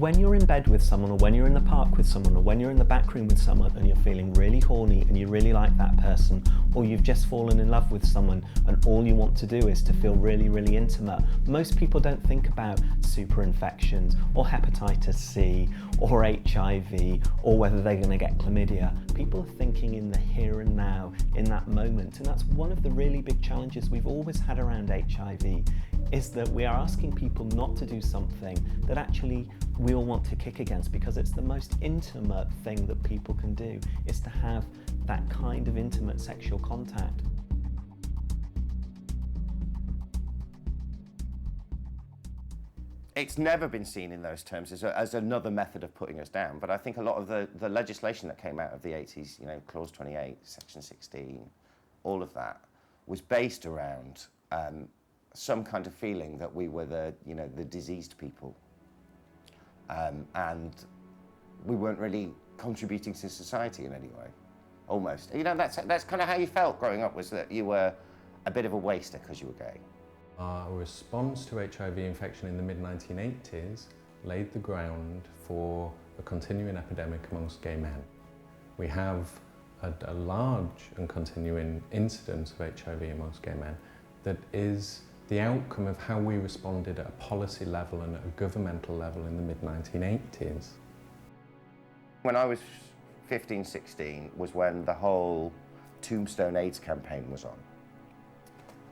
When you're in bed with someone, or when you're in the park with someone, or when you're in the back room with someone and you're feeling really horny and you really like that person, or you've just fallen in love with someone and all you want to do is to feel really, really intimate, most people don't think about super infections or hepatitis C or HIV or whether they're going to get chlamydia. People are thinking in the here and now, in that moment, and that's one of the really big challenges we've always had around HIV, is that we are asking people not to do something that actually we all want to kick against, because it's the most intimate thing that people can do, is to have that kind of intimate sexual contact. It's never been seen in those terms as another method of putting us down, but I think a lot of the legislation that came out of the 80s, you know, Clause 28, Section 16, all of that was based around some kind of feeling that we were the diseased people, and we weren't really contributing to society in any way, almost. You know, that's kind of how you felt growing up, was that you were a bit of a waster because you were gay. Our response to HIV infection in the mid-1980s laid the ground for a continuing epidemic amongst gay men. We have a large and continuing incidence of HIV amongst gay men that is the outcome of how we responded at a policy level and at a governmental level in the mid-1980s. When I was 15, 16 was when the whole Tombstone AIDS campaign was on.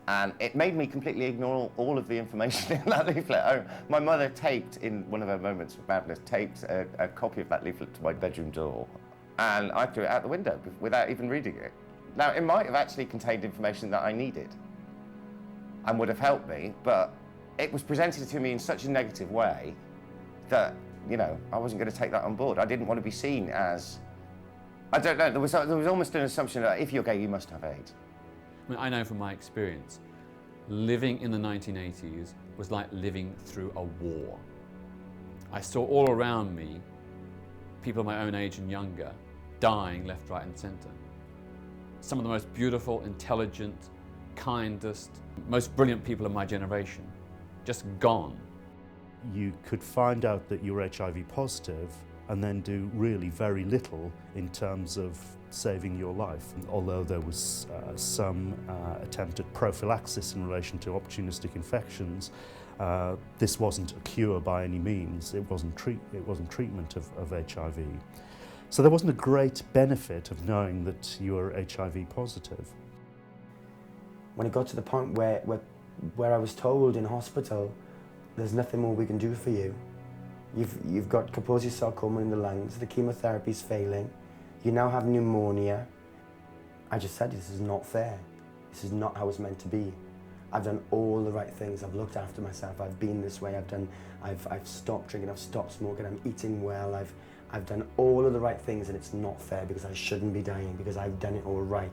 And it made me completely ignore all of the information in that leaflet. My mother taped, in one of her moments of madness, taped a copy of that leaflet to my bedroom door. And I threw it out the window without even reading it. Now, it might have actually contained information that I needed and would have helped me, but it was presented to me in such a negative way that, you know, I wasn't going to take that on board. I didn't want to be seen as, I don't know, there was almost an assumption that if you're gay, you must have AIDS. I mean, I know from my experience, living in the 1980s was like living through a war. I saw all around me people my own age and younger dying left, right and centre. Some of the most beautiful, intelligent, kindest, most brilliant people of my generation, just gone. You could find out that you're HIV positive and then do really very little in terms of saving your life. Although there was some attempt at prophylaxis in relation to opportunistic infections, this wasn't a cure by any means. It wasn't treatment of HIV. So there wasn't a great benefit of knowing that you were HIV positive. When it got to the point where I was told in hospital, there's nothing more we can do for you. You've got Kaposi's sarcoma in the lungs, the chemotherapy's failing, you now have pneumonia. I just said, this is not fair. This is not how it's meant to be. I've done all the right things, I've looked after myself, I've been this way, I've stopped drinking, I've stopped smoking, I'm eating well, I've done all of the right things, and it's not fair because I shouldn't be dying, because I've done it all right.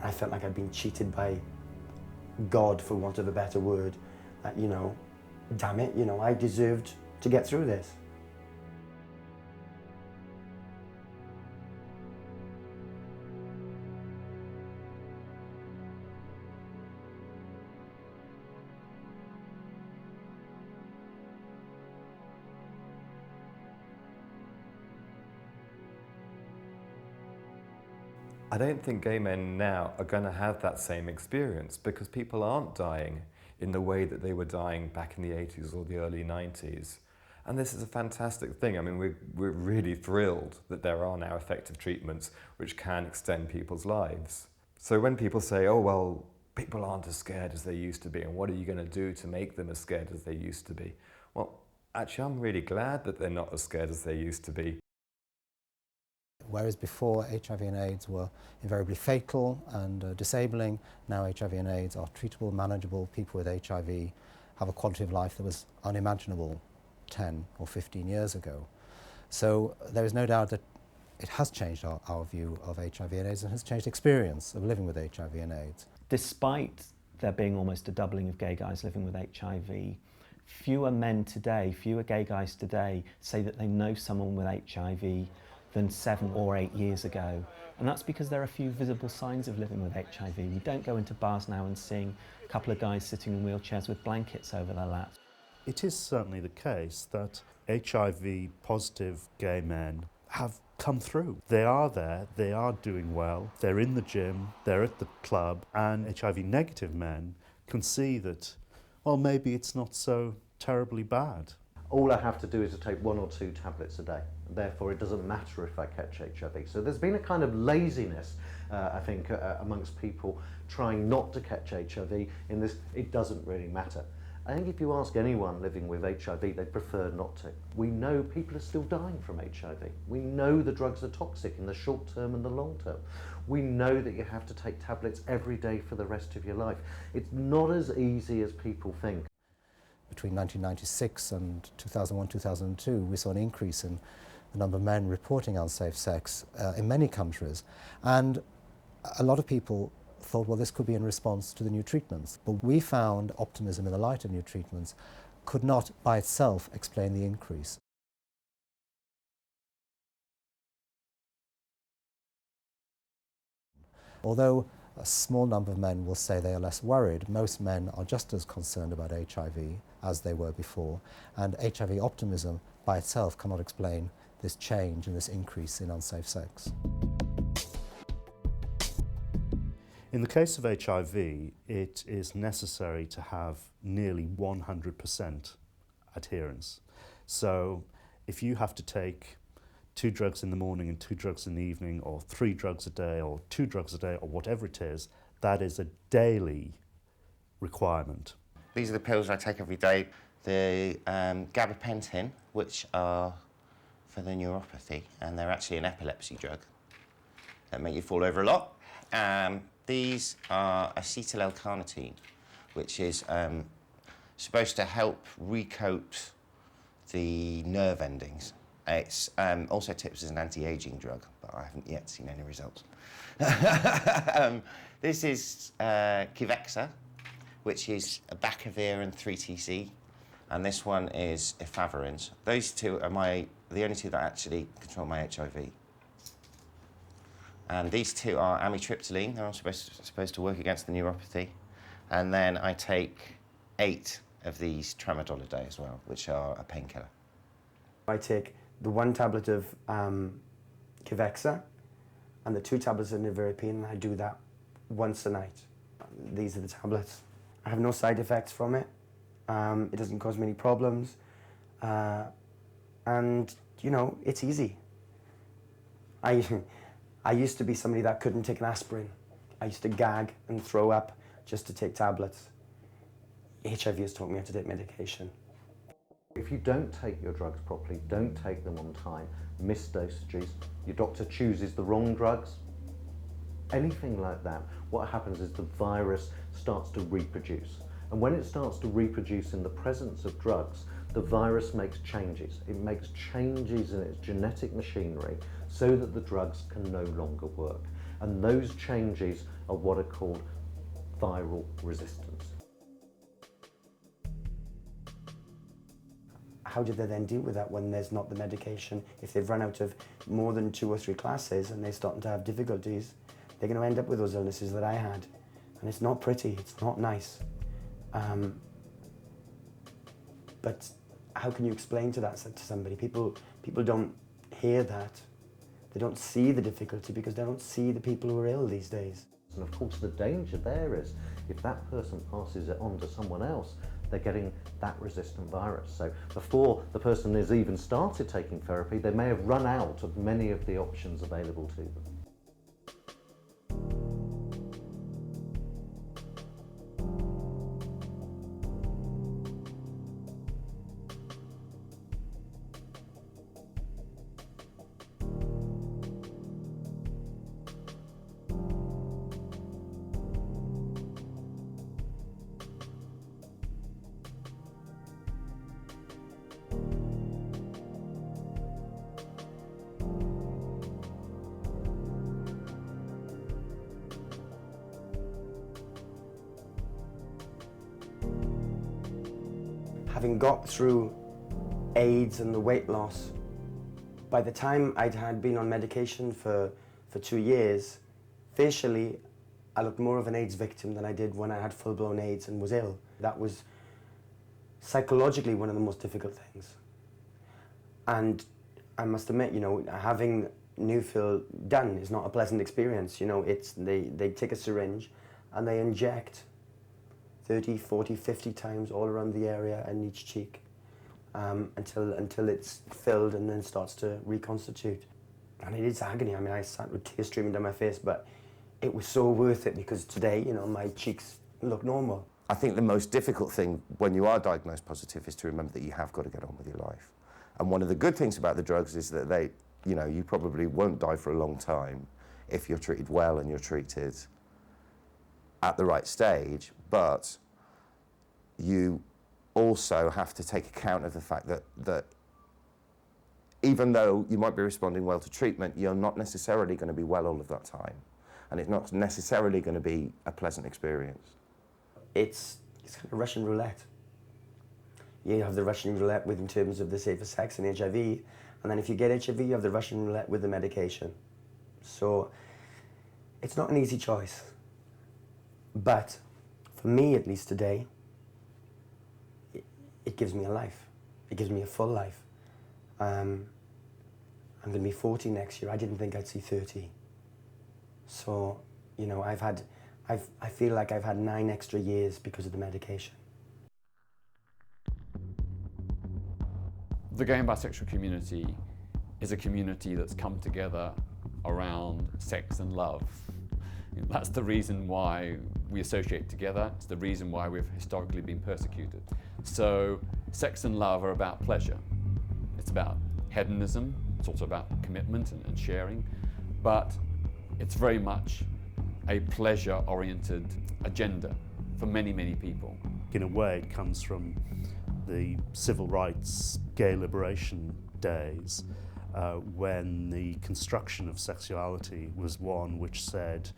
I felt like I'd been cheated by God, for want of a better word, that, you know, damn it, you know, I deserved to get through this. I don't think gay men now are going to have that same experience, because people aren't dying in the way that they were dying back in the 80s or the early 90s. And this is a fantastic thing. I mean, we're really thrilled that there are now effective treatments which can extend people's lives. So when people say, oh, well, people aren't as scared as they used to be, and what are you going to do to make them as scared as they used to be? Well, actually, I'm really glad that they're not as scared as they used to be. Whereas before HIV and AIDS were invariably fatal and disabling, now HIV and AIDS are treatable, manageable. People with HIV have a quality of life that was unimaginable 10 or 15 years ago. So there is no doubt that it has changed our view of HIV and AIDS, and has changed experience of living with HIV and AIDS. Despite there being almost a doubling of gay guys living with HIV, fewer men today, fewer gay guys today say that they know someone with HIV than 7 or 8 years ago. And that's because there are few visible signs of living with HIV. We don't go into bars now and seeing a couple of guys sitting in wheelchairs with blankets over their laps. It is certainly the case that HIV positive gay men have come through. They are there, they are doing well, they're in the gym, they're at the club, and HIV negative men can see that, well, maybe it's not so terribly bad. All I have to do is to take 1 or 2 tablets a day. Therefore, it doesn't matter if I catch HIV. So there's been a kind of laziness, I think, amongst people trying not to catch HIV in this, it doesn't really matter. I think if you ask anyone living with HIV, they'd prefer not to. We know people are still dying from HIV. We know the drugs are toxic in the short term and the long term. We know that you have to take tablets every day for the rest of your life. It's not as easy as people think. Between 1996 and 2001-2002, we saw an increase in the number of men reporting unsafe sex in many countries. And a lot of people thought, well, this could be in response to the new treatments. But we found optimism in the light of new treatments could not by itself explain the increase. Although a small number of men will say they are less worried, most men are just as concerned about HIV as they were before, and HIV optimism by itself cannot explain this change and this increase in unsafe sex. In the case of HIV, it is necessary to have nearly 100% adherence. So if you have to take 2 drugs in the morning and 2 drugs in the evening, or 3 drugs a day, or 2 drugs a day, or whatever it is, that is a daily requirement. These are the pills I take every day. The gabapentin, which are for the neuropathy, and they're actually an epilepsy drug that make you fall over a lot. These are acetyl L-carnitine, which is supposed to help recoat the nerve endings. It's also tips as an anti-aging drug, but I haven't yet seen any results. This is Kivexa, which is Bacavir and 3-TC, and this one is efavirenz. Those 2 are the only 2 that actually control my HIV. And these 2 are amitriptyline, they're all supposed to work against the neuropathy. And then I take 8 of these tramadol a day as well, which are a painkiller. I take the 1 tablet of Kivexa and the 2 tablets of nevirapine, and I do that once a night. These are the tablets. I have no side effects from it. It doesn't cause me any problems. And, you know, it's easy. I used to be somebody that couldn't take an aspirin. I used to gag and throw up just to take tablets. HIV has taught me how to take medication. If you don't take your drugs properly, don't take them on time, miss dosages, your doctor chooses the wrong drugs, anything like that, what happens is the virus starts to reproduce. And when it starts to reproduce in the presence of drugs, the virus makes changes. It makes changes in its genetic machinery so that the drugs can no longer work. And those changes are what are called viral resistance. How do they then deal with that when there's not the medication? If they've run out of more than 2 or 3 classes and they're starting to have difficulties, they're going to end up with those illnesses that I had. And it's not pretty, it's not nice. But how can you explain to somebody? People don't hear that. They don't see the difficulty because they don't see the people who are ill these days. And of course the danger there is if that person passes it on to someone else, they're getting that resistant virus. So before the person has even started taking therapy, they may have run out of many of the options available to them. Having got through AIDS and the weight loss, by the time had been on medication for 2 years, facially, I looked more of an AIDS victim than I did when I had full-blown AIDS and was ill. That was psychologically one of the most difficult things. And I must admit, you know, having NewFest done is not a pleasant experience. You know, they take a syringe and they inject 30, 40, 50 times all around the area and each cheek until it's filled and then starts to reconstitute. And it is agony. I mean, I sat with tears streaming down my face, but it was so worth it because today, you know, my cheeks look normal. I think the most difficult thing when you are diagnosed positive is to remember that you have got to get on with your life. And one of the good things about the drugs is that they, you know, you probably won't die for a long time if you're treated well and you're treated at the right stage, but you also have to take account of the fact that even though you might be responding well to treatment, you're not necessarily going to be well all of that time. And it's not necessarily going to be a pleasant experience. It's kind of Russian roulette. You have the Russian roulette in terms of the safer sex and HIV, and then if you get HIV, you have the Russian roulette with the medication. So it's not an easy choice. But for me, at least today, it gives me a life. It gives me a full life. I'm going to be 40 next year. I didn't think I'd see 30. So, you know, I feel like I've had 9 extra years because of the medication. The gay and bisexual community is a community that's come together around sex and love. That's the reason why we associate together. It's the reason why we've historically been persecuted. So sex and love are about pleasure. It's about hedonism. It's also about commitment and sharing. But it's very much a pleasure-oriented agenda for many, many people. In a way, it comes from the civil rights, gay liberation days, when the construction of sexuality was one which said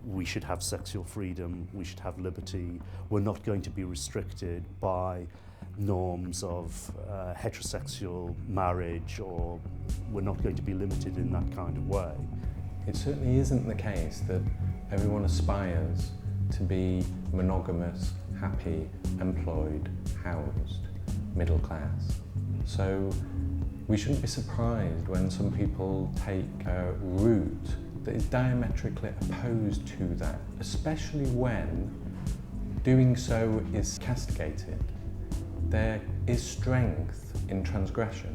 we should have sexual freedom, we should have liberty, we're not going to be restricted by norms of heterosexual marriage, or we're not going to be limited in that kind of way. It certainly isn't the case that everyone aspires to be monogamous, happy, employed, housed, middle class. So we shouldn't be surprised when some people take a route that is diametrically opposed to that, especially when doing so is castigated. There is strength in transgression.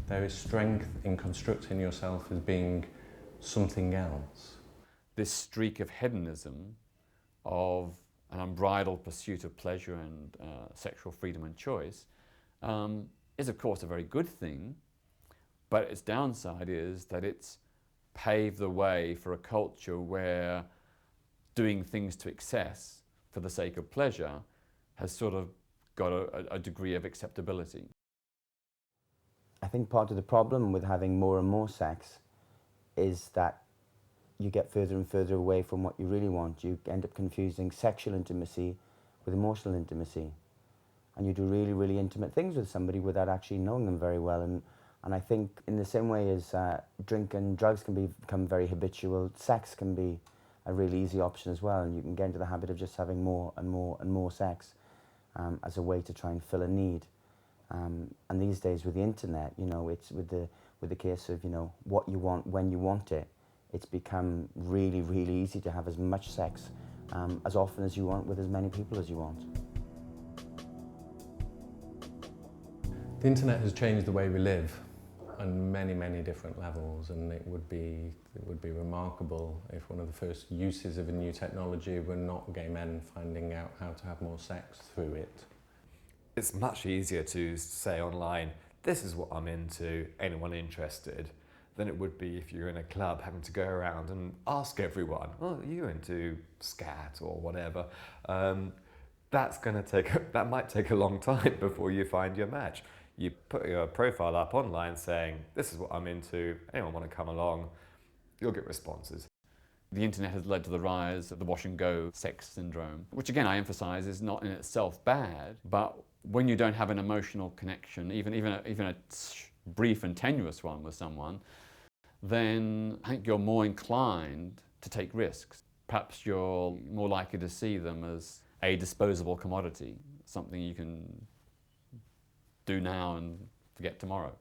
There is strength in constructing yourself as being something else. This streak of hedonism, of an unbridled pursuit of pleasure and sexual freedom and choice, is of course a very good thing, but its downside is that it's paved the way for a culture where doing things to excess for the sake of pleasure has sort of got a degree of acceptability. I think part of the problem with having more and more sex is that you get further and further away from what you really want. You end up confusing sexual intimacy with emotional intimacy. And you do really, really intimate things with somebody without actually knowing them very well. And I think in the same way as drink and drugs can become very habitual, sex can be a really easy option as well. And you can get into the habit of just having more and more and more sex as a way to try and fill a need. And these days with the internet, you know, it's with the case of, you know, what you want when you want it, it's become really, really easy to have as much sex as often as you want with as many people as you want. The internet has changed the way we live on many, many different levels, and it would be remarkable if one of the first uses of a new technology were not gay men finding out how to have more sex through it. It's much easier to say online, this is what I'm into, anyone interested, than it would be if you're in a club having to go around and ask everyone, oh, are you into scat or whatever? That might take a long time before you find your match. You put your profile up online saying, this is what I'm into, anyone want to come along, you'll get responses. The internet has led to the rise of the wash and go sex syndrome, which again I emphasize is not in itself bad, but when you don't have an emotional connection, even a brief and tenuous one with someone, then I think you're more inclined to take risks. Perhaps you're more likely to see them as a disposable commodity, something you can do now and forget tomorrow.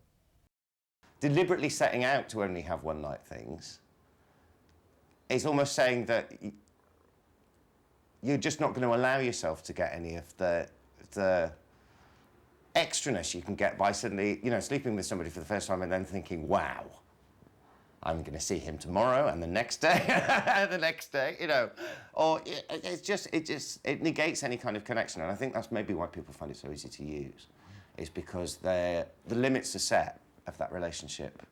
Deliberately setting out to only have one-night things is almost saying that you're just not going to allow yourself to get any of the extraness you can get by suddenly, you know, sleeping with somebody for the first time and then thinking, wow, I'm going to see him tomorrow and the next day, and the next day, you know. Or it negates any kind of connection. And I think that's maybe why people find it so easy to use, is because the limits are set of that relationship.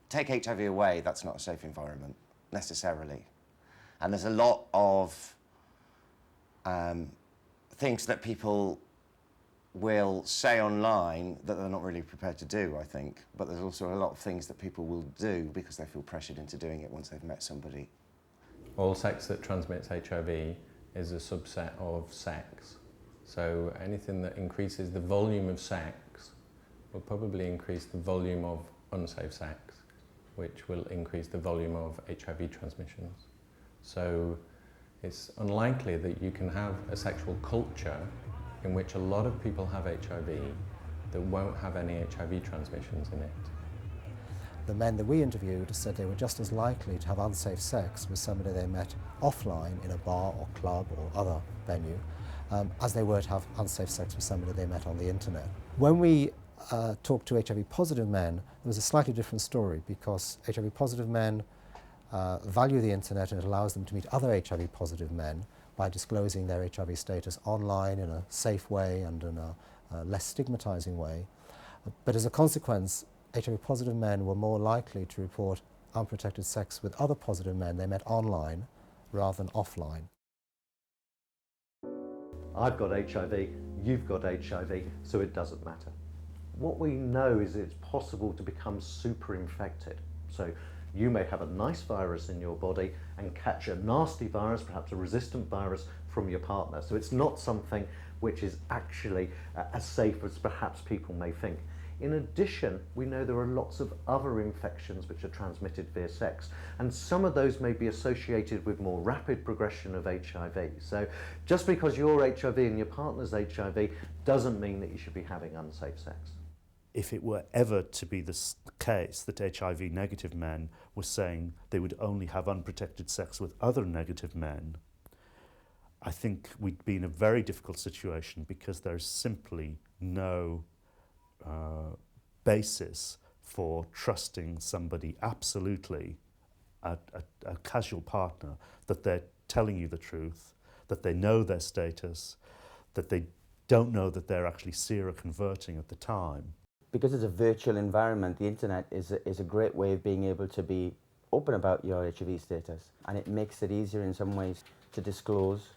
Take HIV away, that's not a safe environment, necessarily. And there's a lot of things that people will say online that they're not really prepared to do, I think. But there's also a lot of things that people will do because they feel pressured into doing it once they've met somebody. All sex that transmits HIV is a subset of sex. So anything that increases the volume of sex will probably increase the volume of unsafe sex, which will increase the volume of HIV transmissions. So it's unlikely that you can have a sexual culture in which a lot of people have HIV that won't have any HIV transmissions in it. The men that we interviewed said they were just as likely to have unsafe sex with somebody they met offline in a bar or club or other venue as they were to have unsafe sex with somebody they met on the internet. When we talked to HIV positive men, there was a slightly different story, because HIV positive men value the internet and it allows them to meet other HIV positive men by disclosing their HIV status online in a safe way and in a less stigmatizing way. But as a consequence, HIV positive men were more likely to report unprotected sex with other positive men they met online rather than offline. I've got HIV, you've got HIV, so it doesn't matter. What we know is it's possible to become super infected. So you may have a nice virus in your body and catch a nasty virus, perhaps a resistant virus, from your partner. So it's not something which is actually as safe as perhaps people may think. In addition, we know there are lots of other infections which are transmitted via sex, and some of those may be associated with more rapid progression of HIV. So just because you're HIV and your partner's HIV doesn't mean that you should be having unsafe sex. If it were ever to be the case that HIV negative men were saying they would only have unprotected sex with other negative men, I think we'd be in a very difficult situation, because there's simply no basis for trusting somebody absolutely, a casual partner, that they're telling you the truth, that they know their status, that they don't know that they're actually seroconverting at the time. Because it's a virtual environment, the internet is a great way of being able to be open about your HIV status, and it makes it easier in some ways to disclose,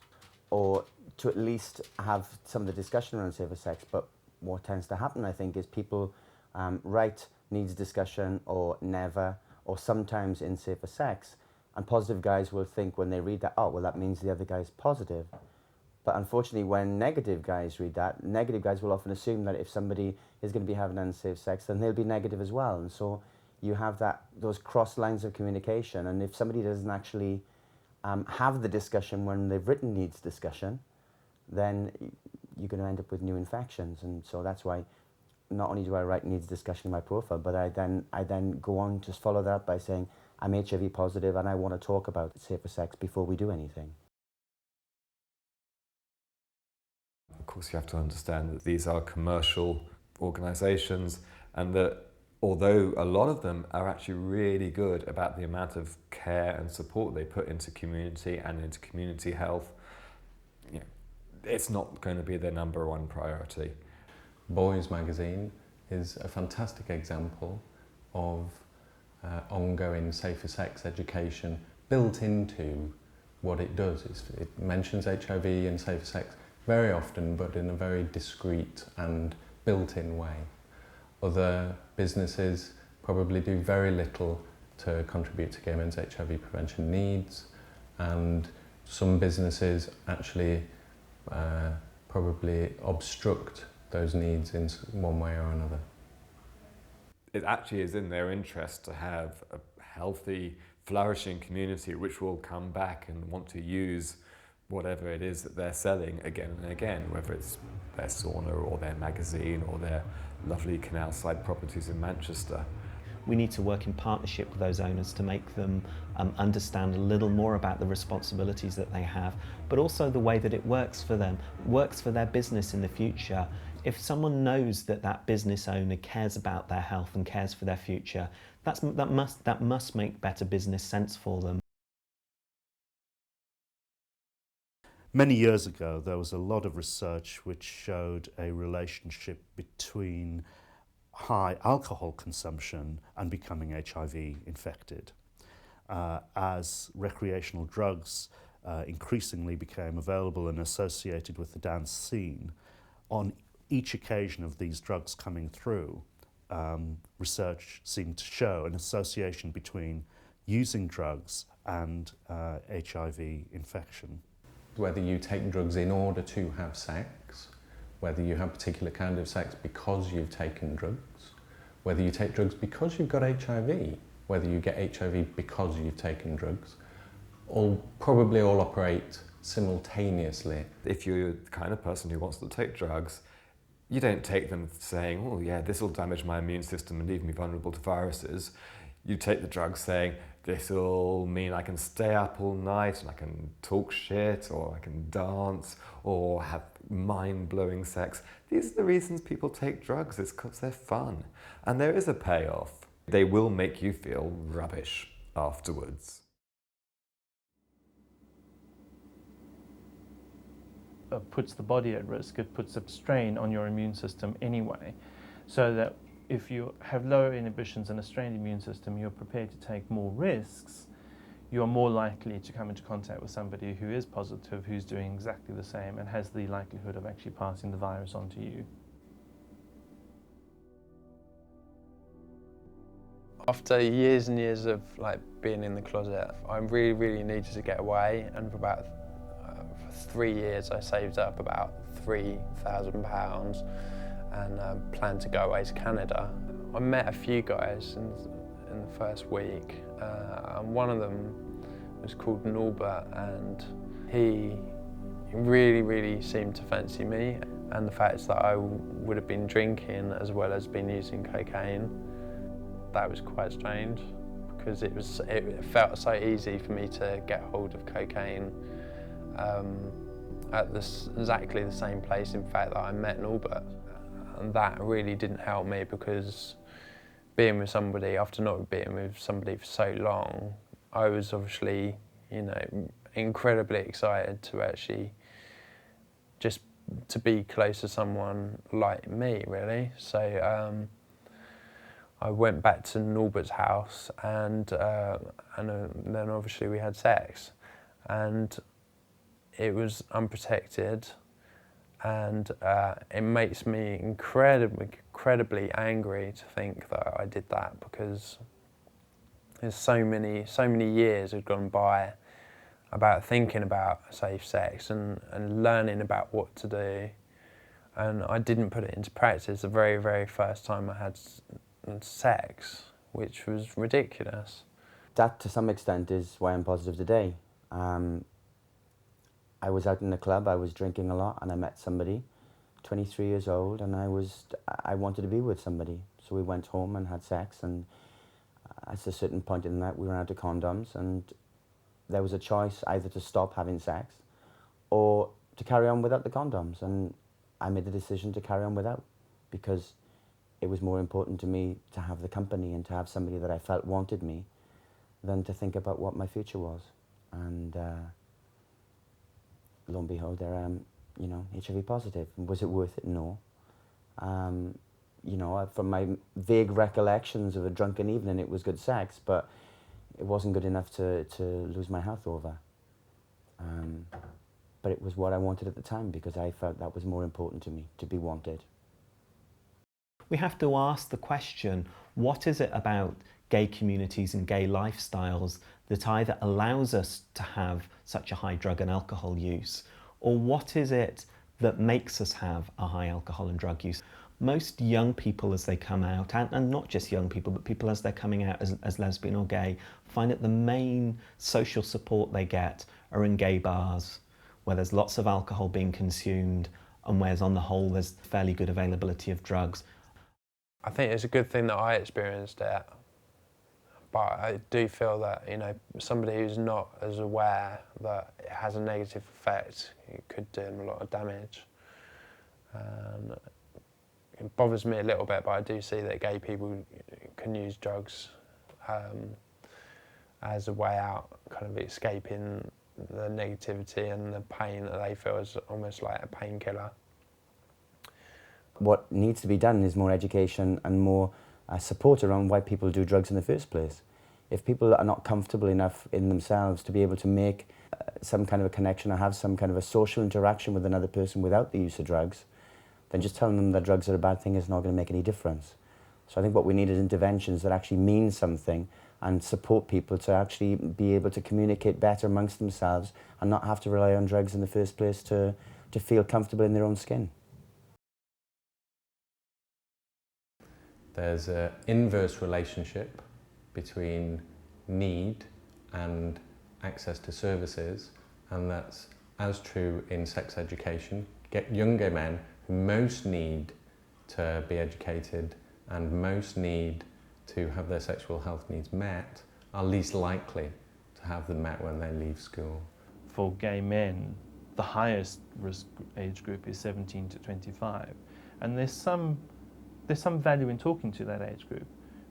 or to at least have some of the discussion around safer sex. But what tends to happen, I think, is people write needs discussion or never, or sometimes in safer sex, and positive guys will think when they read that, oh, well, that means the other guy's positive. But unfortunately, when negative guys read that, negative guys will often assume that if somebody is going to be having unsafe sex, then they'll be negative as well. And so you have those cross lines of communication. And if somebody doesn't actually have the discussion when they've written needs discussion, then you're going to end up with new infections. And so that's why not only do I write needs discussion in my profile, but I then go on to follow that up by saying, I'm HIV positive and I want to talk about safer sex before we do anything. Of course, you have to understand that these are commercial organisations, and that although a lot of them are actually really good about the amount of care and support they put into community and into community health, you know, it's not going to be their #1 priority. Boys magazine is a fantastic example of ongoing safer sex education built into what it does. It mentions HIV and safer sex very often, but in a very discreet and built-in way. Other businesses probably do very little to contribute to gay men's HIV prevention needs, and some businesses actually probably obstruct those needs in one way or another. It actually is in their interest to have a healthy, flourishing community which will come back and want to use whatever it is that they're selling again and again, whether it's their sauna or their magazine or their lovely canal side properties in Manchester. We need to work in partnership with those owners to make them understand a little more about the responsibilities that they have, but also the way that it works for them, works for their business in the future. If someone knows that that business owner cares about their health and cares for their future, that must make better business sense for them. Many years ago, there was a lot of research which showed a relationship between high alcohol consumption and becoming HIV infected. As recreational drugs increasingly became available and associated with the dance scene, on each occasion of these drugs coming through, research seemed to show an association between using drugs and HIV infection. Whether you take drugs in order to have sex, whether you have a particular kind of sex because you've taken drugs, whether you take drugs because you've got HIV, whether you get HIV because you've taken drugs, probably all operate simultaneously. If you're the kind of person who wants to take drugs, you don't take them saying, oh yeah, this will damage my immune system and leave me vulnerable to viruses. You take the drugs saying, this will mean I can stay up all night and I can talk shit, or I can dance, or have mind-blowing sex. These are the reasons people take drugs, it's because they're fun. And there is a payoff. They will make you feel rubbish afterwards. Puts the body at risk, it puts a strain on your immune system anyway, so that if you have lower inhibitions and a strained immune system, you're prepared to take more risks, you're more likely to come into contact with somebody who is positive, who's doing exactly the same and has the likelihood of actually passing the virus on to you. After years and years of being in the closet, I really needed to get away, and for about 3 years I saved up about £3,000 and planned to go away to Canada. I met a few guys in the first week, and one of them was called Norbert, and he really seemed to fancy me, and the fact that I would have been drinking as well as been using cocaine, that was quite strange, because it felt so easy for me to get hold of cocaine at exactly the same place, in fact, that I met Norbert. And that really didn't help me, because being with somebody, after not being with somebody for so long, I was obviously, incredibly excited to actually just to be close to someone like me, really. So I went back to Norbert's house, and then obviously we had sex, and it was unprotected. And it makes me incredibly angry to think that I did that, because there's so many years had gone by about thinking about safe sex and learning about what to do, and I didn't put it into practice the very first time I had sex, which was ridiculous. That to some extent is why I'm positive today. I was out in the club, I was drinking a lot, and I met somebody, 23 years old, and I wanted to be with somebody. So we went home and had sex, and at a certain point in the night we ran out of condoms, and there was a choice either to stop having sex or to carry on without the condoms. And I made the decision to carry on without, because it was more important to me to have the company and to have somebody that I felt wanted me than to think about what my future was. And lo and behold, there I am, HIV positive. Was it worth it? No. From my vague recollections of a drunken evening, it was good sex, but it wasn't good enough to lose my health over. But it was what I wanted at the time, because I felt that was more important to me, to be wanted. We have to ask the question, what is it about gay communities and gay lifestyles that either allows us to have such a high drug and alcohol use, or what is it that makes us have a high alcohol and drug use? Most young people as they come out, and not just young people, but people as they're coming out as lesbian or gay, find that the main social support they get are in gay bars, where there's lots of alcohol being consumed, and whereas on the whole there's fairly good availability of drugs. I think it's a good thing that I experienced it, but I do feel that, you know, somebody who's not as aware that it has a negative effect, it could do them a lot of damage. It bothers me a little bit, but I do see that gay people can use drugs as a way out, kind of escaping the negativity and the pain that they feel is almost like a painkiller. What needs to be done is more education and more support around why people do drugs in the first place. If people are not comfortable enough in themselves to be able to make some kind of a connection or have some kind of a social interaction with another person without the use of drugs, then just telling them that drugs are a bad thing is not going to make any difference. So I think what we need is interventions that actually mean something and support people to actually be able to communicate better amongst themselves and not have to rely on drugs in the first place to feel comfortable in their own skin. There's an inverse relationship between need and access to services, and that's as true in sex education. Young gay men who most need to be educated and most need to have their sexual health needs met are least likely to have them met when they leave school. For gay men, the highest risk age group is 17 to 25, and there's some value in talking to that age group,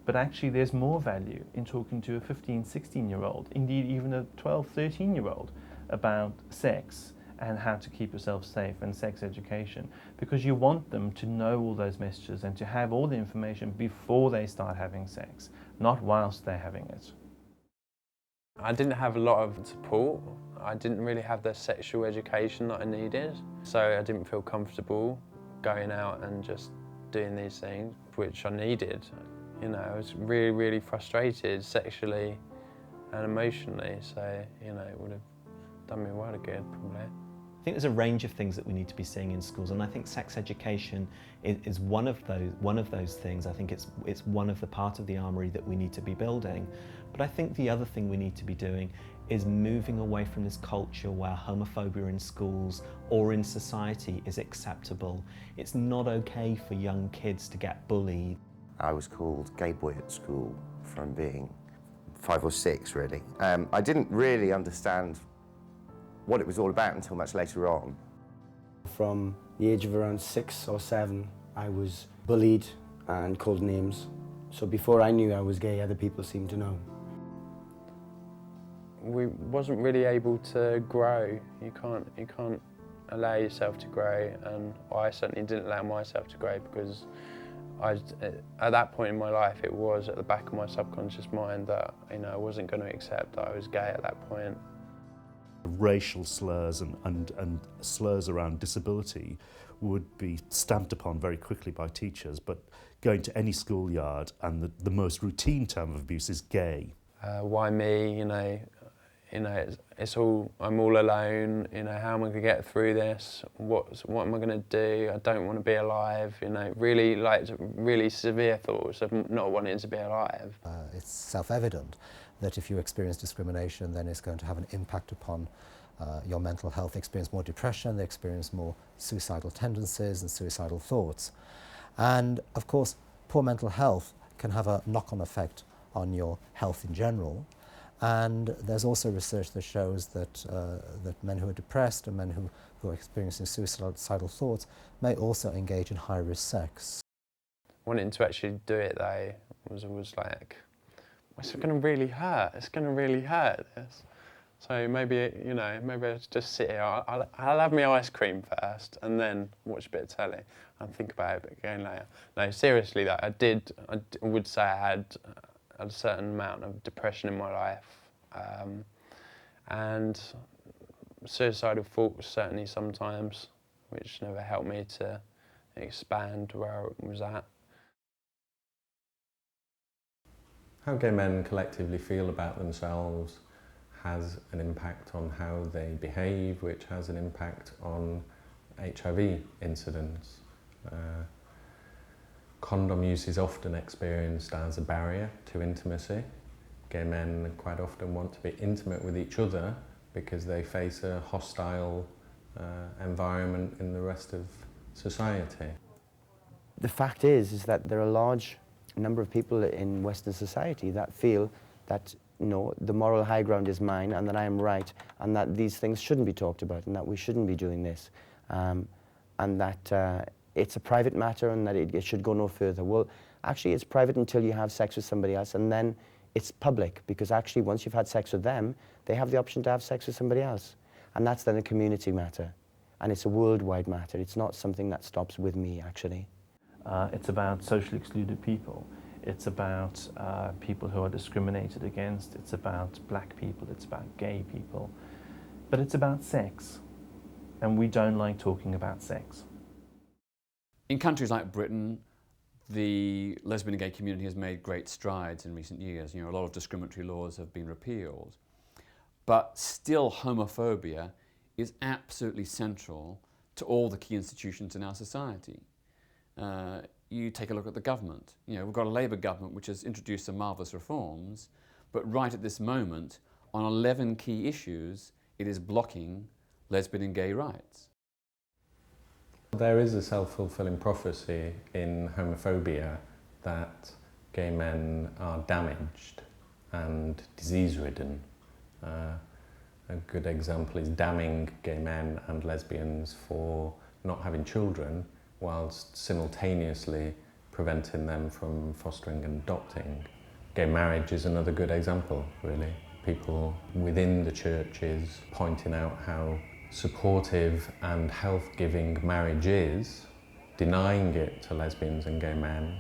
but actually there's more value in talking to a 15, 16-year-old, indeed even a 12, 13-year-old about sex and how to keep yourself safe and sex education, because you want them to know all those messages and to have all the information before they start having sex, not whilst they're having it. I didn't have a lot of support. I didn't really have the sexual education that I needed, so I didn't feel comfortable going out and just doing these things, which I needed. You know, I was really, really frustrated sexually and emotionally, so, you know, it would have done me a lot of good, probably. I think there's a range of things that we need to be seeing in schools, and I think sex education is one of those things. I think it's one of the part of the armoury that we need to be building. But I think the other thing we need to be doing is moving away from this culture where homophobia in schools or in society is acceptable. It's not okay for young kids to get bullied. I was called gay boy at school from being 5 or 6, really. I didn't really understand what it was all about until much later on. From the age of around 6 or 7, I was bullied and called names. So before I knew I was gay, other people seemed to know. We wasn't really able to grow. You can't allow yourself to grow, and I certainly didn't allow myself to grow because at that point in my life, it was at the back of my subconscious mind that, you know, I wasn't going to accept that I was gay at that point. Racial slurs and slurs around disability would be stamped upon very quickly by teachers, but going to any schoolyard and the most routine term of abuse is gay. Why me? You know, it's all, I'm all alone. You know, how am I going to get through this? What am I going to do? I don't want to be alive. You know, really severe thoughts of not wanting to be alive. It's self-evident that if you experience discrimination, then it's going to have an impact upon your mental health. They experience more depression, they experience more suicidal tendencies and suicidal thoughts. And of course, poor mental health can have a knock-on effect on your health in general. And there's also research that shows that, that men who are depressed and men who are experiencing suicidal thoughts may also engage in high-risk sex. Wanting to actually do it though was like, it's going to really hurt. It's going to really hurt this. So maybe, you know, maybe I'll just sit here. I'll have my ice cream first, and then watch a bit of telly and think about it again later. No, seriously, though, I would say I had a certain amount of depression in my life, and suicidal thoughts certainly sometimes, which never helped me to expand where I was at. How gay men collectively feel about themselves has an impact on how they behave, which has an impact on HIV incidence. Condom use is often experienced as a barrier to intimacy. Gay men quite often want to be intimate with each other because they face a hostile environment in the rest of society. The fact is that there are a large number of people in Western society that feel that, no, the moral high ground is mine and that I am right and that these things shouldn't be talked about and that we shouldn't be doing this and that it's a private matter and that it should go no further. Well, actually it's private until you have sex with somebody else, and then it's public, because actually once you've had sex with them, they have the option to have sex with somebody else. And that's then a community matter. And it's a worldwide matter. It's not something that stops with me, actually. It's about socially excluded people. It's about people who are discriminated against. It's about black people. It's about gay people. But it's about sex. And we don't like talking about sex. In countries like Britain, the lesbian and gay community has made great strides in recent years. You know, a lot of discriminatory laws have been repealed. But still, homophobia is absolutely central to all the key institutions in our society. You take a look at the government. You know, we've got a Labour government which has introduced some marvellous reforms, but right at this moment, on 11 key issues, it is blocking lesbian and gay rights. There is a self-fulfilling prophecy in homophobia that gay men are damaged and disease-ridden. A good example is damning gay men and lesbians for not having children whilst simultaneously preventing them from fostering and adopting. Gay marriage is another good example, really. People within the churches pointing out how supportive and health-giving marriage is, denying it to lesbians and gay men,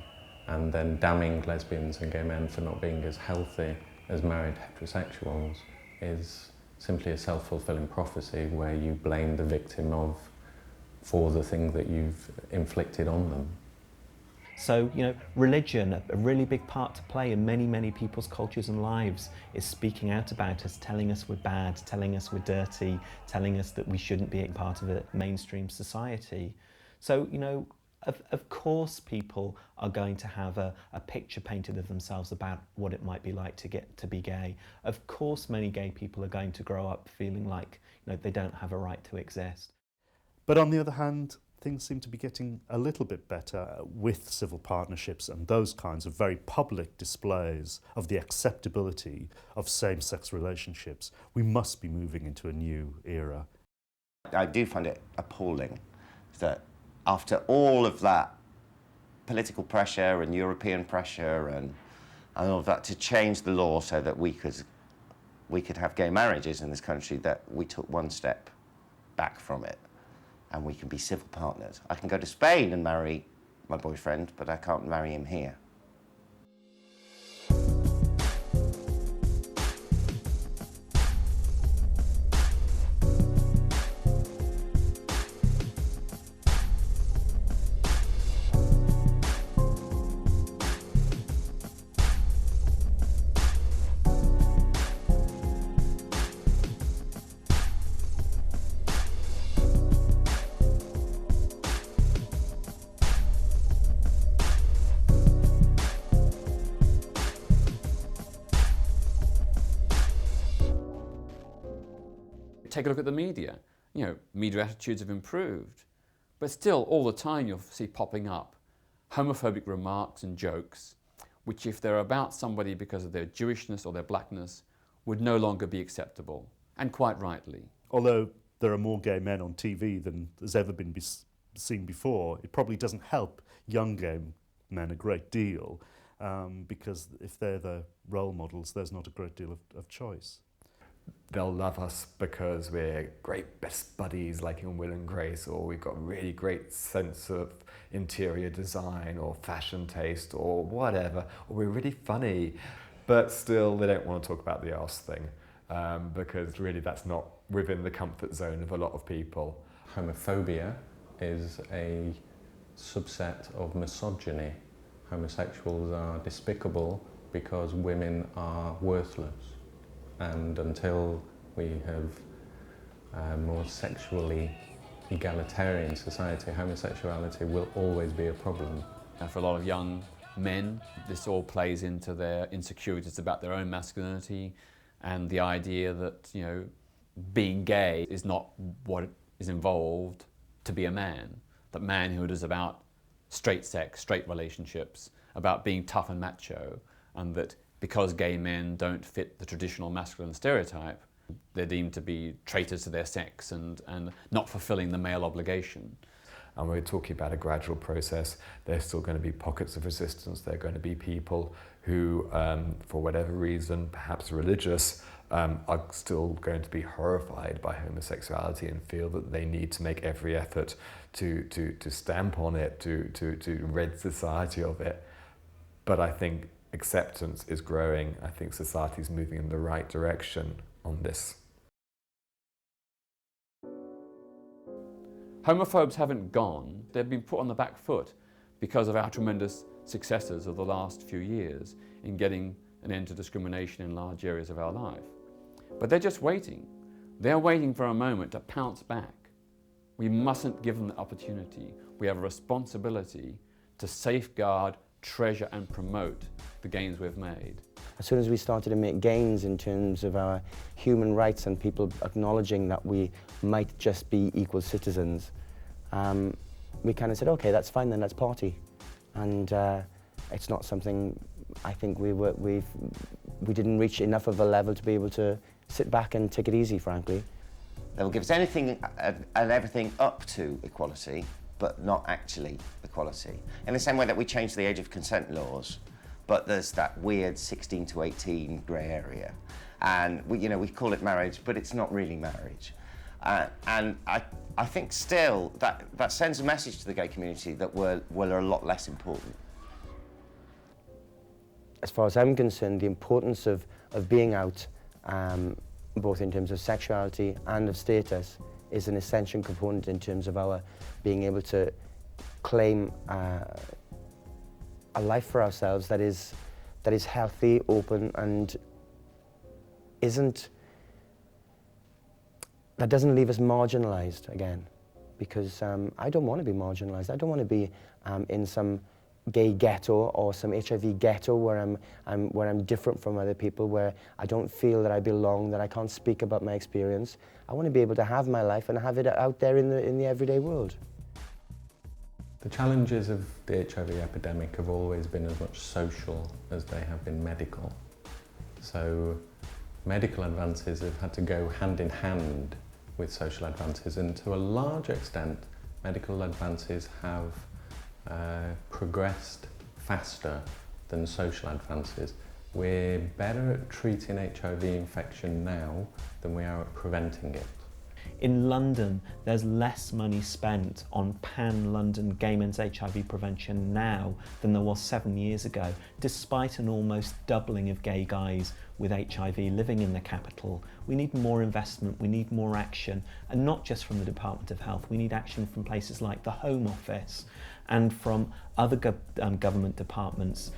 and then damning lesbians and gay men for not being as healthy as married heterosexuals is simply a self-fulfilling prophecy where you blame the victim for the thing that you've inflicted on them. So, you know, religion, a really big part to play in many, many people's cultures and lives, is speaking out about us, telling us we're bad, telling us we're dirty, telling us that we shouldn't be a part of a mainstream society. So, you know, of course people are going to have a picture painted of themselves about what it might be like to be gay. Of course many gay people are going to grow up feeling like, you know, they don't have a right to exist. But on the other hand, things seem to be getting a little bit better with civil partnerships and those kinds of very public displays of the acceptability of same-sex relationships. We must be moving into a new era. I do find it appalling that after all of that political pressure and European pressure and all of that to change the law so that we could have gay marriages in this country, that we took one step back from it. And we can be civil partners. I can go to Spain and marry my boyfriend, but I can't marry him here. Take a look at the media. You know, media attitudes have improved, but still all the time you'll see popping up homophobic remarks and jokes, which if they're about somebody because of their Jewishness or their blackness, would no longer be acceptable, and quite rightly. Although there are more gay men on TV than has ever been seen before, it probably doesn't help young gay men a great deal, because if they're the role models, there's not a great deal of choice. They'll love us because we're great best buddies like in Will and Grace, or we've got really great sense of interior design or fashion taste or whatever, or we're really funny. But still, they don't want to talk about the arse thing because really that's not within the comfort zone of a lot of people. Homophobia is a subset of misogyny. Homosexuals are despicable because women are worthless. And until we have a more sexually egalitarian society, homosexuality will always be a problem. And for a lot of young men, this all plays into their insecurities about their own masculinity and the idea that, you know, being gay is not what is involved to be a man, that manhood is about straight sex, straight relationships, about being tough and macho, and that because gay men don't fit the traditional masculine stereotype, they're deemed to be traitors to their sex and not fulfilling the male obligation. And we're talking about a gradual process. There's still going to be pockets of resistance. There are going to be people who, for whatever reason, perhaps religious, are still going to be horrified by homosexuality and feel that they need to make every effort to stamp on it, to rid society of it. But I think acceptance is growing. I think society's moving in the right direction on this. Homophobes haven't gone, they've been put on the back foot because of our tremendous successes of the last few years in getting an end to discrimination in large areas of our life. But they're just waiting. They're waiting for a moment to pounce back. We mustn't give them the opportunity. We have a responsibility to safeguard, treasure and promote the gains we've made. As soon as we started to make gains in terms of our human rights and people acknowledging that we might just be equal citizens, we kind of said, okay, that's fine then, let's party. And it's not something I think we didn't reach enough of a level to be able to sit back and take it easy, frankly. They'll give us anything and everything up to equality, but not actually equality. In the same way that we changed the age of consent laws, but there's that weird 16 to 18 grey area. And we call it marriage, but it's not really marriage. And I think still that sends a message to the gay community that we're a lot less important. As far as I'm concerned, the importance of being out, both in terms of sexuality and of status, is an essential component in terms of our being able to claim a life for ourselves that is healthy, open, and that doesn't leave us marginalised again. Because I don't want to be marginalised. I don't want to be in some gay ghetto or some HIV ghetto where I'm different from other people, where I don't feel that I belong, that I can't speak about my experience. I want to be able to have my life and have it out there in the everyday world. The challenges of the HIV epidemic have always been as much social as they have been medical. So medical advances have had to go hand in hand with social advances, and to a large extent medical advances have progressed faster than social advances. We're better at treating HIV infection now than we are at preventing it. In London, there's less money spent on pan-London gay men's HIV prevention now than there was 7 years ago, despite an almost doubling of gay guys with HIV living in the capital. We need more investment, we need more action, and not just from the Department of Health. We need action from places like the Home Office and from other government departments.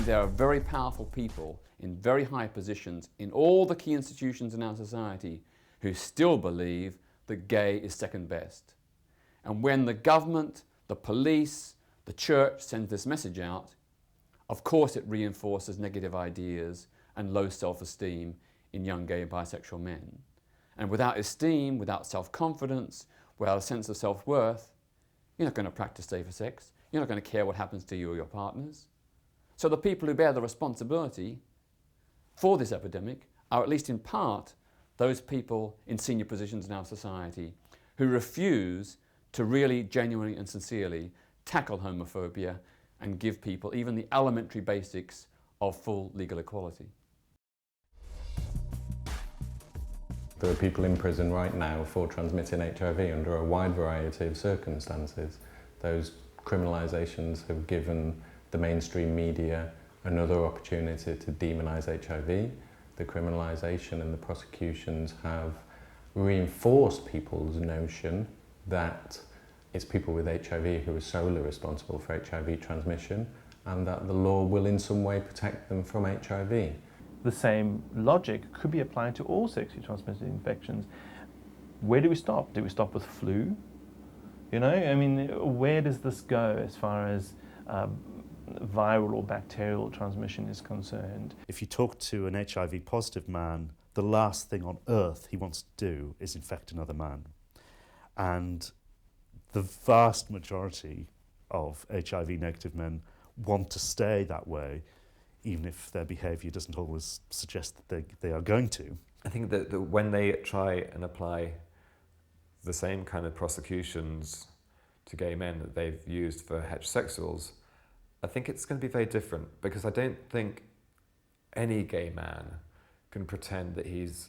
There are very powerful people in very high positions in all the key institutions in our society who still believe that gay is second best. And when the government, the police, the church sends this message out, of course it reinforces negative ideas and low self-esteem in young gay and bisexual men. And without esteem, without self-confidence, without a sense of self-worth, you're not going to practice safer sex. You're not going to care what happens to you or your partners. So the people who bear the responsibility for this epidemic are, at least in part, those people in senior positions in our society who refuse to really genuinely and sincerely tackle homophobia and give people even the elementary basics of full legal equality. There are people in prison right now for transmitting HIV under a wide variety of circumstances. Those criminalisations have given the mainstream media another opportunity to demonise HIV. The criminalisation and the prosecutions have reinforced people's notion that it's people with HIV who are solely responsible for HIV transmission, and that the law will in some way protect them from HIV. The same logic could be applied to all sexually transmitted infections. Where do we stop? Do we stop with flu? You know, I mean, where does this go as far as viral or bacterial transmission is concerned? If you talk to an HIV positive man, the last thing on earth he wants to do is infect another man. And the vast majority of HIV negative men want to stay that way, even if their behaviour doesn't always suggest that they are going to. I think that when they try and apply the same kind of prosecutions to gay men that they've used for heterosexuals, I think it's going to be very different, because I don't think any gay man can pretend that he's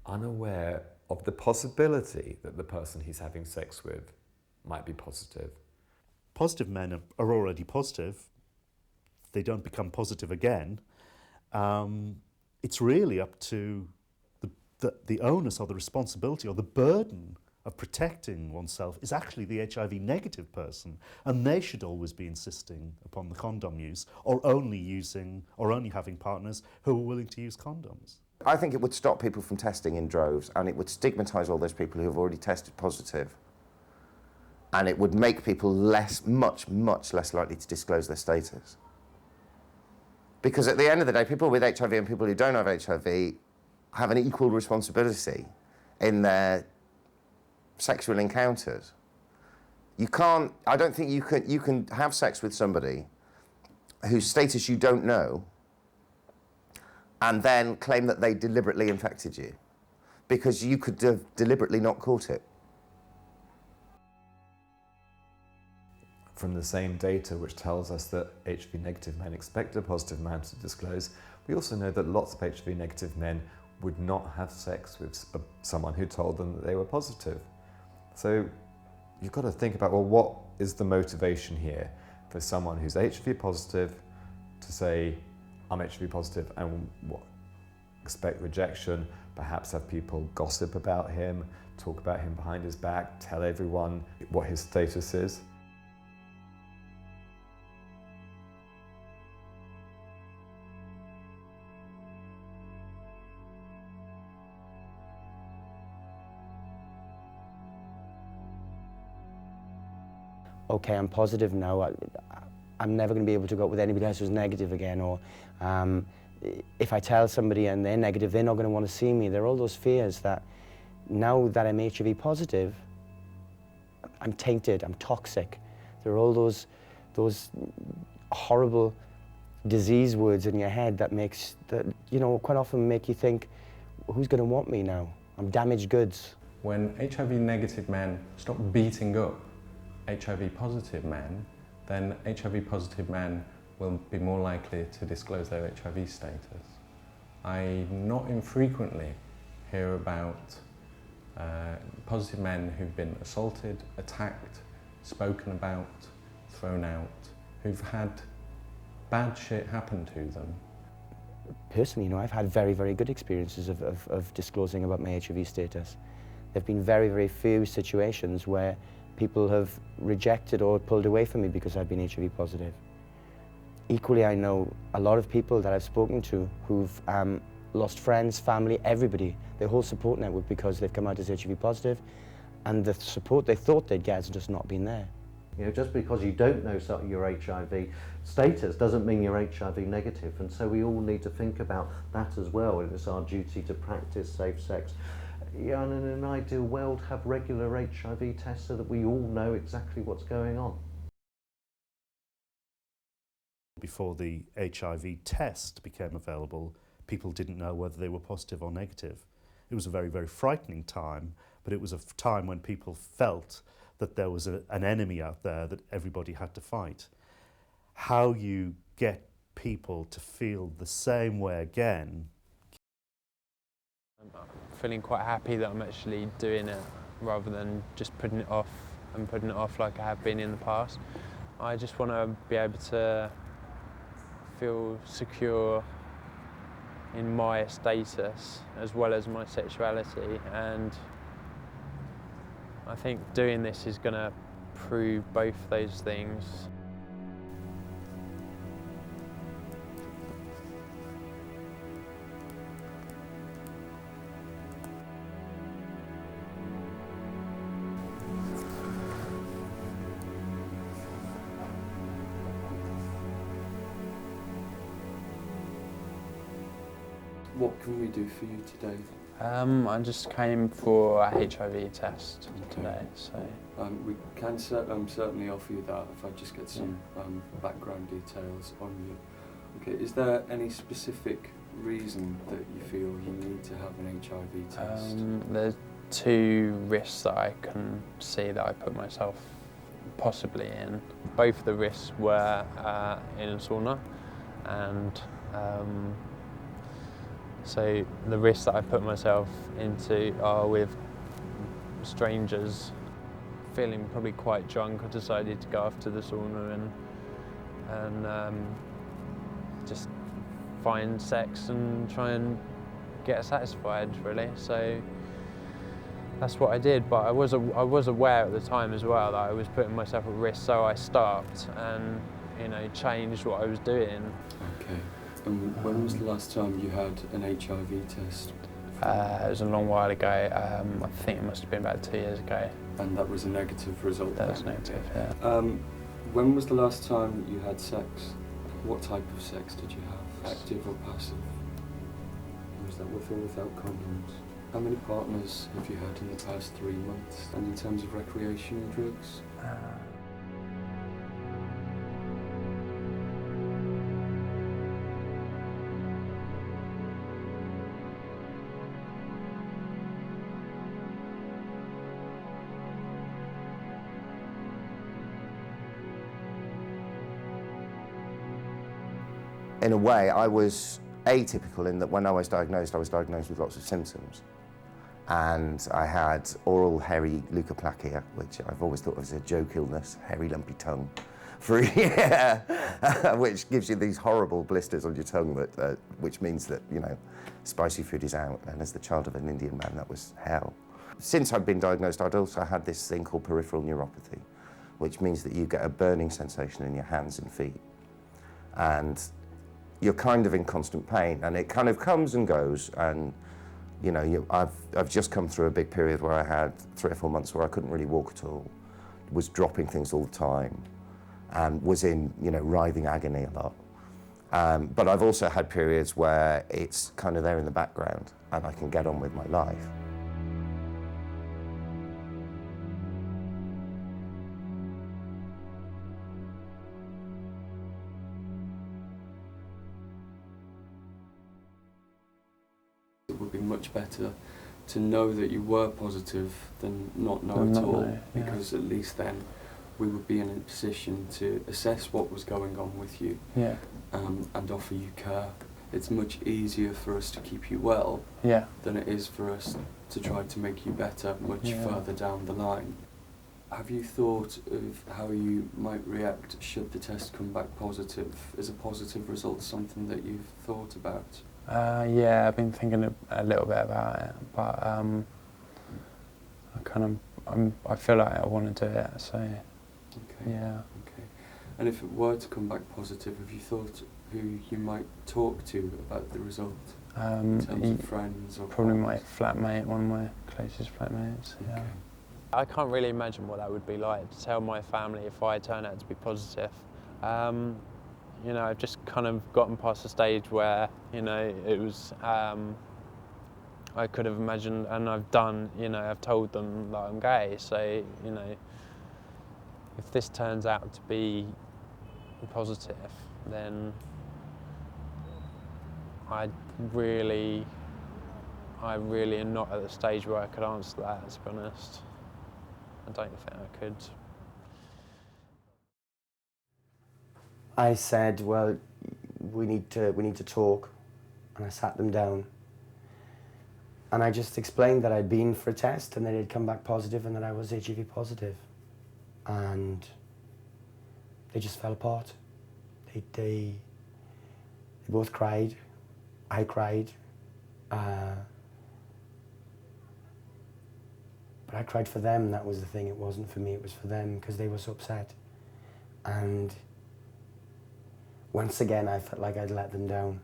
unaware of the possibility that the person he's having sex with might be positive. Positive men are already positive. They don't become positive again. It's really up to the onus or the responsibility or the burden of protecting oneself is actually the HIV negative person, and they should always be insisting upon the condom use, or only having partners who are willing to use condoms. I think it would stop people from testing in droves, and it would stigmatise all those people who have already tested positive, and it would make people much less likely to disclose their status. Because at the end of the day, people with HIV and people who don't have HIV have an equal responsibility in their sexual encounters. I don't think you can have sex with somebody whose status you don't know and then claim that they deliberately infected you, because you could have deliberately not caught it. From the same data which tells us that HIV negative men expect a positive man to disclose, we also know that lots of HIV negative men would not have sex with someone who told them that they were positive. So you've got to think about, well, what is the motivation here for someone who's HIV positive to say, I'm HIV positive, and expect rejection, perhaps have people gossip about him, talk about him behind his back, tell everyone what his status is. Okay, I'm positive now, I'm never going to be able to go out with anybody else who's negative again, or if I tell somebody and they're negative, they're not going to want to see me. There are all those fears that now that I'm HIV positive, I'm tainted, I'm toxic. There are all those horrible disease words in your head that quite often make you think, who's going to want me now? I'm damaged goods. When HIV negative men stop beating up HIV positive men, then HIV positive men will be more likely to disclose their HIV status. I not infrequently hear about positive men who've been assaulted, attacked, spoken about, thrown out, who've had bad shit happen to them. Personally, I've had very, very good experiences of disclosing about my HIV status. There have been very, very few situations where people have rejected or pulled away from me because I've been HIV positive. Equally, I know a lot of people that I've spoken to who've lost friends, family, everybody, their whole support network, because they've come out as HIV positive, and the support they thought they'd get has just not been there. Just because you don't know your HIV status doesn't mean you're HIV negative, and so we all need to think about that as well, and it's our duty to practice safe sex. And in an ideal world, have regular HIV tests so that we all know exactly what's going on. Before the HIV test became available, people didn't know whether they were positive or negative. It was a very, very frightening time, but it was a time when people felt that there was an enemy out there that everybody had to fight. How you get people to feel the same way again. I'm feeling quite happy that I'm actually doing it rather than just putting it off like I have been in the past. I just want to be able to feel secure in my status as well as my sexuality, and I think doing this is going to prove both those things. what can we do for you today? I just came for a HIV test today, so... We can certainly offer you that if I just get some background details on you. Okay, is there any specific reason that you feel you need to have an HIV test? There's 2 risks that I can see that I put myself possibly in. Both of the risks were in a sauna, and so the risks that I put myself into are with strangers. Feeling probably quite drunk, I decided to go after the sauna and just find sex and try and get satisfied, really. So that's what I did, but I was aware at the time as well that I was putting myself at risk, so I stopped and, you know, changed what I was doing. Okay. And when was the last time you had an HIV test? It was a long while ago. I think it must have been about 2 years ago. And that was a negative result? That was negative, yeah. When was the last time you had sex? What type of sex did you have? Active or passive? Was that with or without condoms? How many partners have you had in the past 3 months? And in terms of recreational drugs? In a way, I was atypical in that when I was diagnosed with lots of symptoms. And I had oral hairy leukoplakia, which I've always thought of as a joke illness, hairy lumpy tongue, for a year, which gives you these horrible blisters on your tongue, that, which means that, you know, spicy food is out. And as the child of an Indian man, that was hell. Since I'd been diagnosed, I'd also had this thing called peripheral neuropathy, which means that you get a burning sensation in your hands and feet. And you're kind of in constant pain, and it kind of comes and goes. And you know, I've just come through a big period where I had 3 or 4 months where I couldn't really walk at all, was dropping things all the time, and was in, you know, writhing agony a lot. But I've also had periods where it's kind of there in the background, and I can get on with my life. It would be much better to know that you were positive than not know at all, because at least then we would be in a position to assess what was going on with you, and offer you care. It's much easier for us to keep you well than it is for us to try to make you better much further down the line. Have you thought of how you might react should the test come back positive? Is a positive result something that you've thought about? Yeah, I've been thinking a little bit about it, but I feel like I want to do it, so yeah. Okay. And if it were to come back positive, have you thought who you might talk to about the result? In terms of friends or probably partners? my flatmate, one of my closest flatmates. Okay. Yeah. I can't really imagine what that would be like to tell my family if I turn out to be positive. You know, I've just kind of gotten past the stage where, you know, it was, I could have imagined, and I've done, you know, I've told them that I'm gay, so, you know, if this turns out to be positive, then I really am not at the stage where I could answer that, to be honest. I don't think I could. I said, well, we need to talk, and I sat them down. And I just explained that I'd been for a test and that it had come back positive and that I was HIV positive. And they just fell apart. They both cried. I cried. But I cried for them, that was the thing. It wasn't for me, it was for them, because they were so upset. And once again, I felt like I'd let them down.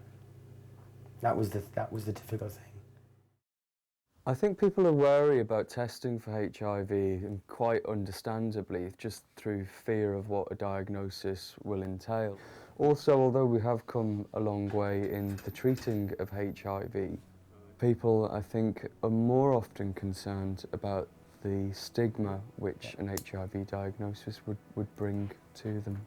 That was the difficult thing. I think people are wary about testing for HIV, and quite understandably, just through fear of what a diagnosis will entail. Also, although we have come a long way in the treating of HIV, people, I think, are more often concerned about the stigma which an HIV diagnosis would bring to them.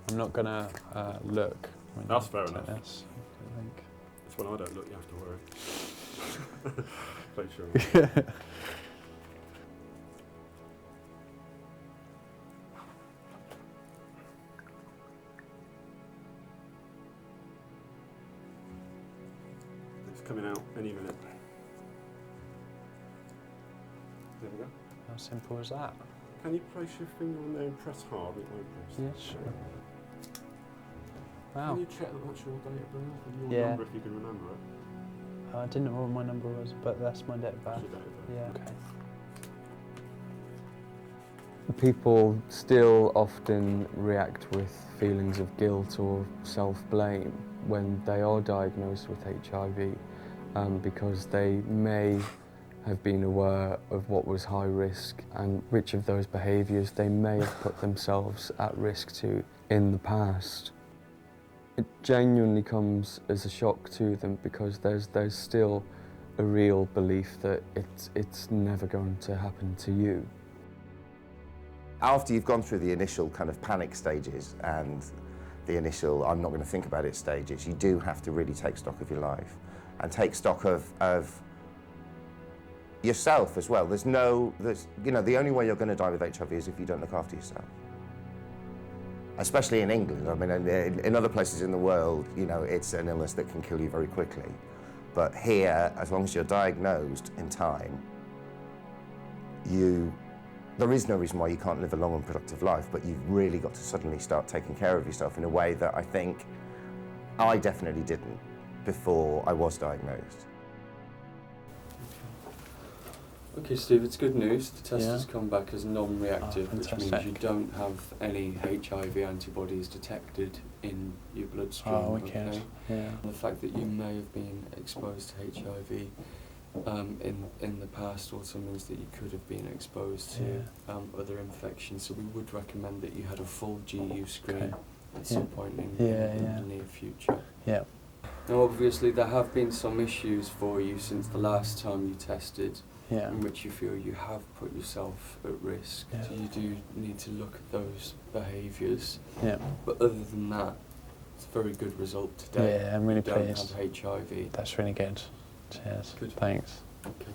I'm not going to look. That's fair enough. This, I think. It's when I don't look, you have to worry. Make sure. It's coming out any minute. There we go. How simple is that? Can you place your finger on there and press hard? It won't press. Yeah, sure. Wow. Can you check that that's your date of birth and your number if you can remember it? I didn't know what my number was, but that's my date of birth. Yeah, okay. People still often react with feelings of guilt or self-blame when they are diagnosed with HIV because they may have been aware of what was high risk and which of those behaviours they may have put themselves at risk to in the past. It genuinely comes as a shock to them because there's still a real belief that it's never going to happen to you. After you've gone through the initial kind of panic stages and the initial I'm not going to think about it stages, you do have to really take stock of your life and take stock of yourself as well. You know, the only way you're going to die with HIV is if you don't look after yourself. Especially in England. I mean, in other places in the world, you know, it's an illness that can kill you very quickly. But here, as long as you're diagnosed in time, there is no reason why you can't live a long and productive life, but you've really got to suddenly start taking care of yourself in a way that I think I definitely didn't before I was diagnosed. Okay, Steve, it's good news. The test has come back as non-reactive, which fantastic. means you don't have any HIV antibodies detected in your bloodstream. Oh, wicked. Yeah. And the fact that you may have been exposed to HIV in the past also means that you could have been exposed to other infections. So we would recommend that you had a full GU screen at some point in the near future. Yeah. Now, obviously, there have been some issues for you since the last time you tested. In which you feel you have put yourself at risk. Yeah. So you do need to look at those behaviours. Yeah. But other than that, it's a very good result today. Yeah, I'm really you don't pleased. have HIV. That's really good. Cheers. Good. Thanks. Okay.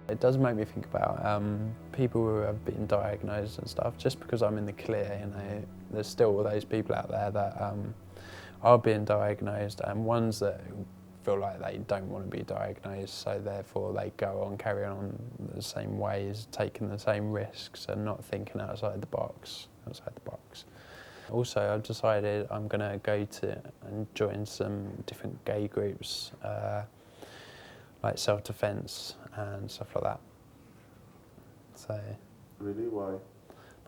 It does make me think about people who have been diagnosed and stuff. Just because I'm in the clear, you know, there's still all those people out there that are being diagnosed, and ones that feel like they don't want to be diagnosed, so therefore they go on carrying on the same ways, taking the same risks, and not thinking outside the box. Also, I've decided I'm going to go to and join some different gay groups. Like self-defense and stuff like that. So. Really? Why?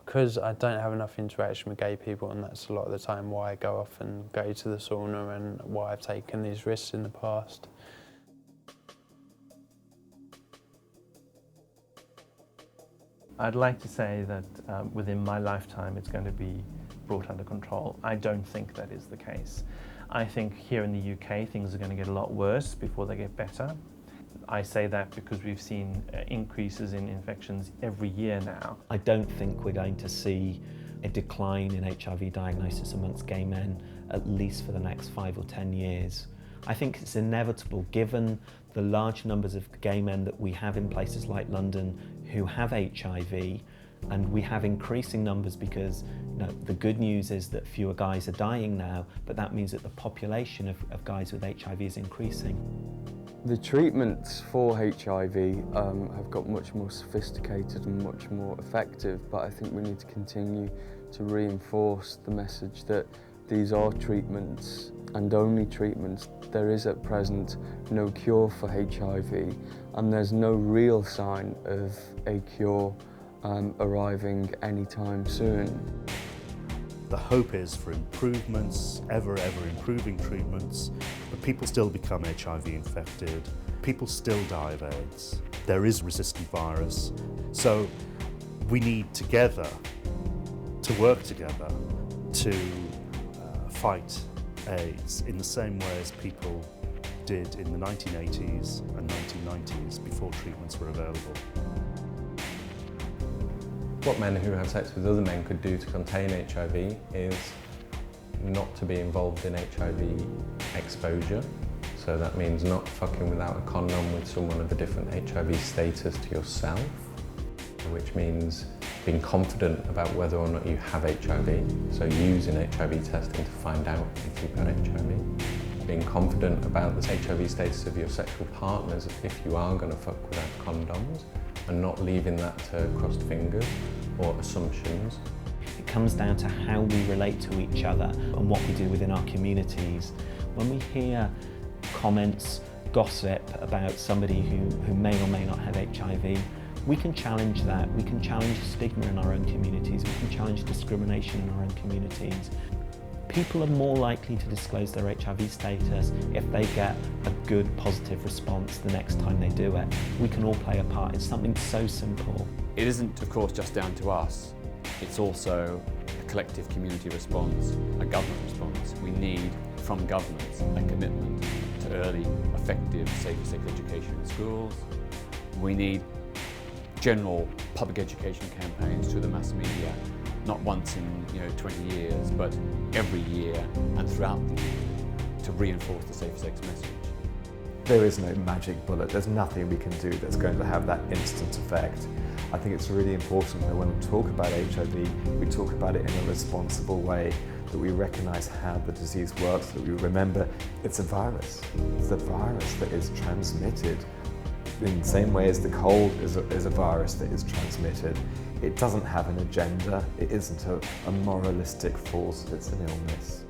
Because I don't have enough interaction with gay people, and that's a lot of the time why I go off and go to the sauna and why I've taken these risks in the past. I'd like to say that within my lifetime it's going to be brought under control. I don't think that is the case. I think here in the UK things are going to get a lot worse before they get better. I say that because we've seen increases in infections every year now. I don't think we're going to see a decline in HIV diagnosis amongst gay men, at least for the next 5 or 10 years. I think it's inevitable, given the large numbers of gay men that we have in places like London who have HIV, and we have increasing numbers because the good news is that fewer guys are dying now, but that means that the population of guys with HIV is increasing. The treatments for HIV have got much more sophisticated and much more effective, but I think we need to continue to reinforce the message that These are treatments and only treatments. There is at present no cure for HIV, and there's no real sign of a cure arriving anytime soon. The hope is for improvements, ever improving treatments, but people still become HIV infected, people still die of AIDS, there is resistant virus, so we need together to work together to fight AIDS in the same way as people did in the 1980s and 1990s before treatments were available. What men who have sex with other men could do to contain HIV is not to be involved in HIV exposure. So that means not fucking without a condom with someone of a different HIV status to yourself, which means being confident about whether or not you have HIV, so using HIV testing to find out if you've got HIV. Being confident about the HIV status of your sexual partners if you are going to fuck without condoms, and not leaving that to crossed fingers or assumptions. It comes down to how we relate to each other and what we do within our communities. When we hear comments, gossip about somebody who may or may not have HIV, we can challenge that. We can challenge stigma in our own communities. We can challenge discrimination in our own communities. People are more likely to disclose their HIV status if they get a good, positive response the next time they do it. We can all play a part. It's something so simple. It isn't, of course, just down to us. It's also a collective community response, a government response. We need, from governments, a commitment to early, effective, safe sex education in schools. We need general public education campaigns through the mass media, not once in 20 years, but every year and throughout the year, to reinforce the safe sex message. There is no magic bullet. There's nothing we can do that's going to have that instant effect. I think it's really important that when we talk about HIV, we talk about it in a responsible way, that we recognise how the disease works, that we remember it's a virus. It's a virus that is transmitted in the same way as the cold is a virus that is transmitted. It doesn't have an agenda. It isn't a moralistic force. It's an illness.